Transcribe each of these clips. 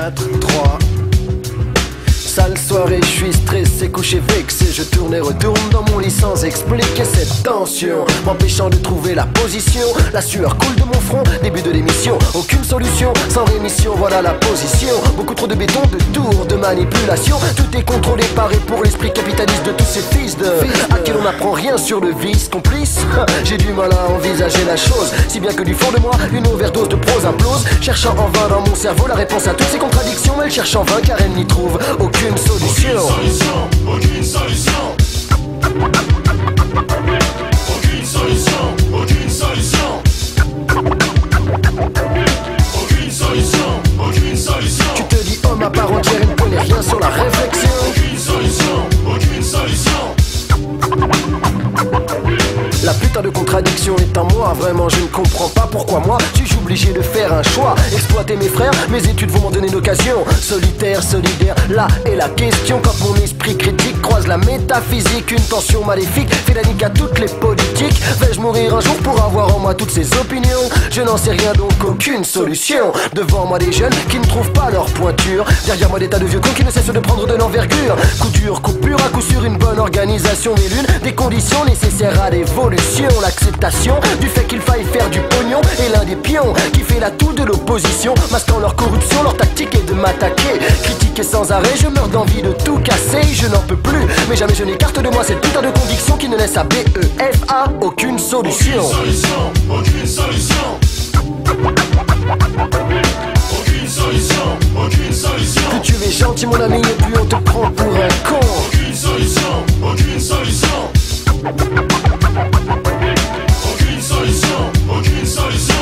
4, 3. Sale soirée, je suis stressé, couché, vexé. Je tourne et retourne dans mon lit sans expliquer cette tension, m'empêchant de trouver la position. La sueur coule de mon front, début de l'émission. Aucune solution, sans rémission, voilà la position. Beaucoup trop de béton, de tours, de manipulation. Tout est contrôlé par et pour l'esprit capitaliste de tous ces fils de à qui l'on n'apprend rien sur le vice. Complice, j'ai du mal à envisager la chose, si bien que du fond de moi, une overdose de prose implose. Cherchant en vain dans mon cerveau la réponse à toutes ces contradictions. Elle cherche en vain car elle n'y trouve aucune solution. Aucune solution. Aucune solution. Aucune solution. Aucune solution. Aucune solution. Tu te dis homme à part entière et ne connais rien sur la réflexion. Aucune solution. Aucune solution. La putain de contradiction est en moi, vraiment je ne comprends pas pourquoi moi suis-je obligé de faire un choix. Exploiter mes frères, mes études vont m'en donner une occasion. Solitaire, solidaire, là est la question. Quand mon esprit critique croise la métaphysique, une tension maléfique fait la nique à toutes les politiques. Vais-je mourir un jour pour avoir en moi toutes ces opinions? Je n'en sais rien donc aucune solution. Devant moi des jeunes qui ne trouvent pas leur pointure, derrière moi des tas de vieux cons qui ne cessent de prendre de l'envergure. Coup dur, coupure, à coup sûr une bonne organisation, mais l'une des conditions nécessaires à l'évolution. L'acceptation du fait qu'il faille faire du pognon est l'un des pions qui fait l'atout de l'opposition, masquant leur corruption, leur tactique est de m'attaquer. Critiquer sans arrêt, je meurs d'envie de tout casser. Je n'en peux plus, mais jamais je n'écarte de moi cette putain de conviction qui ne laisse à BEFA aucune solution. Aucune solution. Aucune solution. Aucune solution. Aucune solution. Plus tu es gentil mon ami et plus on te prend pour un con. Aucune solution. Aucune solution. Aucune solution. Aucune solution.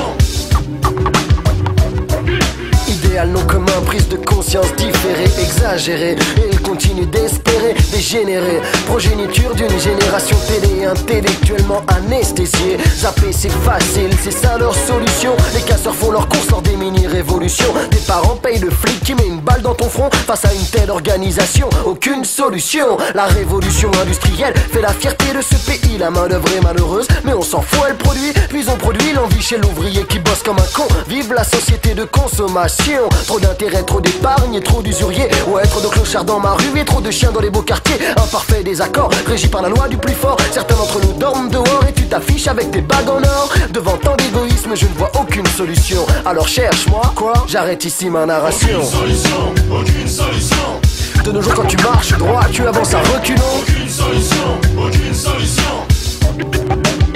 Idéal non commun, prise de conscience différée, exagérée. Et il continue d'espérer dégénérer. Progéniture d'une génération télé intellectuellement anesthésiée. Zapper c'est facile, c'est ça leur solution. Les casseurs font leur course lors des mini-révolutions. Tes parents payent le flic qui met une balle dans ton front. Face à une telle organisation, aucune solution. La révolution industrielle fait la fierté de ce pays. La main d'œuvre est malheureuse, mais on s'en fout, elle produit. Puis on produit l'envie chez l'ouvrier qui bosse comme un con. Vive la société de consommation. Trop d'intérêt, trop d'épargne et trop d'usuriers. Ouais, trop de clochards dans ma rue et trop de chiens dans les beaux quartiers. Un parfait désaccord, régi par la loi du plus fort. Certains d'entre nous dorment dehors et tu t'affiches avec tes bagues en or. Devant tant d'égoïsme, je ne vois aucune solution. Alors cherche-moi, quoi? J'arrête ici ma narration. Aucune solution. Aucune solution. De nos jours, quand tu marches droit, tu avances à reculons. Aucune solution. Aucune solution.